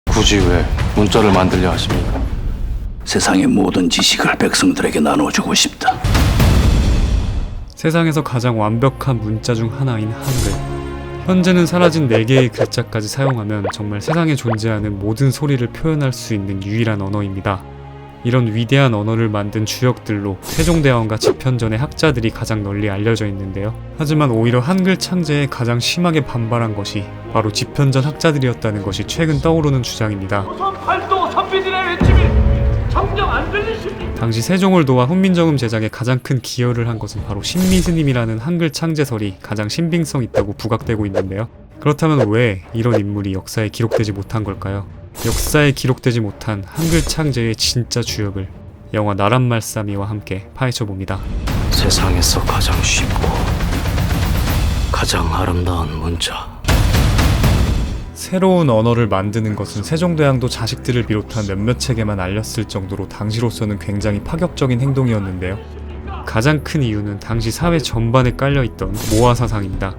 굳이 왜 문자를 만들려 하십니까? 세상의 모든 지식을 백성들에게 나눠주고 싶다. 세상에서 가장 완벽한 문자 중 하나인 한글. 현재는 사라진 4개의 글자까지 사용하면 정말 세상에 존재하는 모든 소리를 표현할 수 있는 유일한 언어입니다. 이런 위대한 언어를 만든 주역들로 세종대왕과 집현전의 학자들이 가장 널리 알려져 있는데요. 하지만 오히려 한글 창제에 가장 심하게 반발한 것이 바로 집현전 학자들이었다는 것이 최근 떠오르는 주장입니다. 팔도 선비들의 외침이 정녕 안 들리십니까? 당시 세종을 도와 훈민정음 제작에 가장 큰 기여를 한 것은 바로 신미스님이라는 한글 창제설이 가장 신빙성 있다고 부각되고 있는데요. 그렇다면 왜 이런 인물이 역사에 기록되지 못한 걸까요? 역사에 기록되지 못한 한글 창제의 진짜 주역을 영화 나란말싸미와 함께 파헤쳐봅니다. 세상에서 가장 쉽고 가장 아름다운 문자. 새로운 언어를 만드는 것은 세종대왕도 자식들을 비롯한 몇몇에게만 알렸을 정도로 당시로서는 굉장히 파격적인 행동이었는데요. 가장 큰 이유는 당시 사회 전반에 깔려있던 모아사상입니다.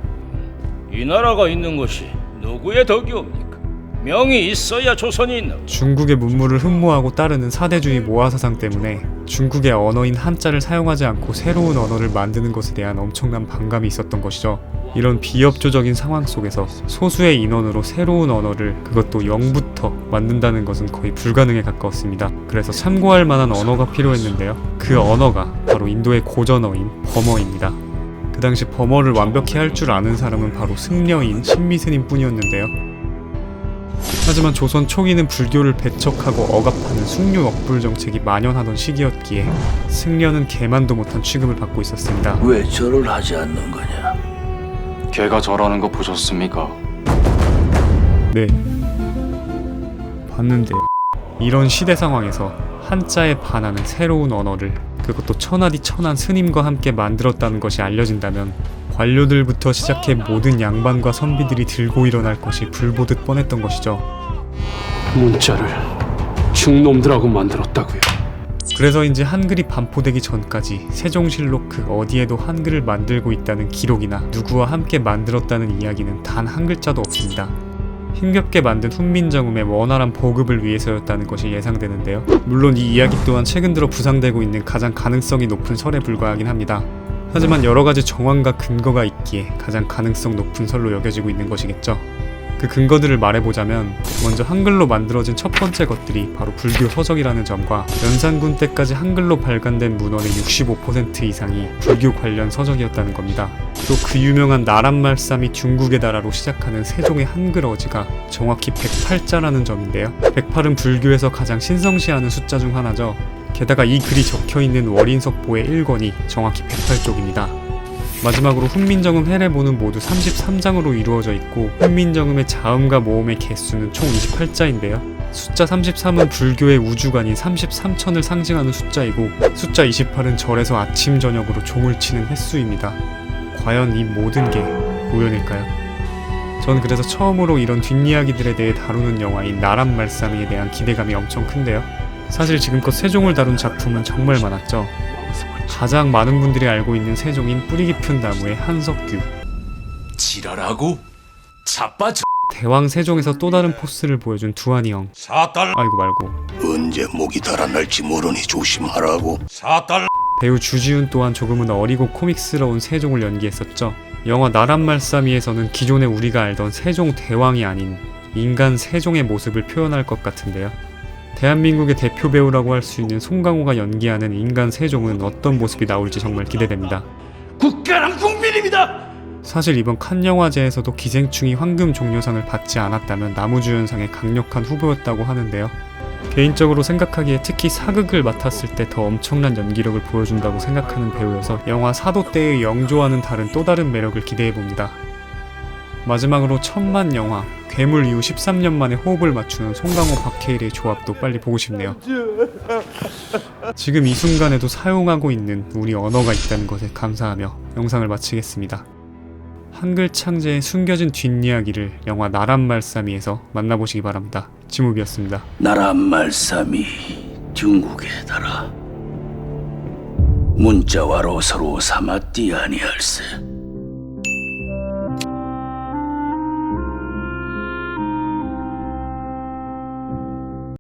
이 나라가 있는 것이 누구의 덕이옵니까? 명이 있어야 조선이 있는. 중국의 문물을 흠모하고 따르는 사대주의 모아사상 때문에 중국의 언어인 한자를 사용하지 않고 새로운 언어를 만드는 것에 대한 엄청난 반감이 있었던 것이죠. 이런 비협조적인 상황 속에서 소수의 인원으로 새로운 언어를, 그것도 0부터 만든다는 것은 거의 불가능에 가까웠습니다. 그래서 참고할 만한 언어가 필요했는데요. 그 언어가 바로 인도의 고전어인 버머입니다. 그 당시 버머를 완벽히 할 줄 아는 사람은 바로 승려인 신미스님 뿐이었는데요. 하지만 조선 초기는 불교를 배척하고 억압하는 숭유 억불 정책이 만연하던 시기였기에 승려는 개만도 못한 취급을 받고 있었습니다. 왜 절을 하지 않는 거냐? 걔가 저러는 거 보셨습니까? 네, 봤는데 이런 시대 상황에서 한자에 반하는 새로운 언어를, 그것도 천하디천한 스님과 함께 만들었다는 것이 알려진다면 관료들부터 시작해 모든 양반과 선비들이 들고 일어날 것이 불보듯 뻔했던 것이죠. 문자를 중놈들하고 만들었다고요. 그래서인지 한글이 반포되기 전까지 세종실록 그 어디에도 한글을 만들고 있다는 기록이나 누구와 함께 만들었다는 이야기는 단 한 글자도 없습니다. 힘겹게 만든 훈민정음의 원활한 보급을 위해서였다는 것이 예상되는데요. 물론 이 이야기 또한 최근 들어 부상되고 있는 가장 가능성이 높은 설에 불과하긴 합니다. 하지만 여러가지 정황과 근거가 있기에 가장 가능성 높은 설로 여겨지고 있는 것이겠죠. 그 근거들을 말해보자면, 먼저 한글로 만들어진 첫 번째 것들이 바로 불교 서적이라는 점과 연산군 때까지 한글로 발간된 문헌의 65% 이상이 불교 관련 서적이었다는 겁니다. 또 그 유명한 나란말싸미 중국의 나라로 시작하는 세종의 한글 어지가 정확히 108자라는 점인데요. 108은 불교에서 가장 신성시하는 숫자 중 하나죠. 게다가 이 글이 적혀있는 월인석보의 1권이 정확히 108쪽입니다. 마지막으로 훈민정음 해례보는 모두 33장으로 이루어져 있고, 훈민정음의 자음과 모음의 개수는 총 28자인데요. 숫자 33은 불교의 우주관인 33천을 상징하는 숫자이고, 숫자 28은 절에서 아침 저녁으로 종을 치는 횟수입니다. 과연 이 모든 게 우연일까요? 전 그래서 처음으로 이런 뒷이야기들에 대해 다루는 영화인 나란말싸미에 대한 기대감이 엄청 큰데요. 사실 지금껏 세종을 다룬 작품은 정말 많았죠. 가장 많은 분들이 알고 있는 세종인 뿌리 깊은 나무의 한석규, 지랄하고 자빠져. 대왕 세종에서 또 다른 포스를 보여준 두한이 형, 4달러. 아이고 말고, 언제 목이 달아날지 모르니 조심하라고. 4달러. 배우 주지훈 또한 조금은 어리고 코믹스러운 세종을 연기했었죠. 영화 나란말싸미에서는 기존에 우리가 알던 세종 대왕이 아닌 인간 세종의 모습을 표현할 것 같은데요. 대한민국의 대표 배우라고 할 수 있는 송강호가 연기하는 인간 세종은 어떤 모습이 나올지 정말 기대됩니다. 국가랑 국민입니다. 사실 이번 칸 영화제에서도 기생충이 황금 종려상을 받지 않았다면 나무주연상의 강력한 후보였다고 하는데요. 개인적으로 생각하기에 특히 사극을 맡았을 때 더 엄청난 연기력을 보여준다고 생각하는 배우여서 영화 사도 때의 영조와는 다른 또 다른 매력을 기대해봅니다. 마지막으로 천만 영화 괴물 이후 13년 만에 호흡을 맞추는 송강호 박해일의 조합도 빨리 보고 싶네요. 지금 이 순간에도 사용하고 있는 우리 언어가 있다는 것에 감사하며 영상을 마치겠습니다. 한글 창제의 숨겨진 뒷이야기를 영화 나란말싸미에서 만나보시기 바랍니다. 지무비였습니다. 나란말싸미 중국의 나라 문자와로 서로 삼았디 아니할세.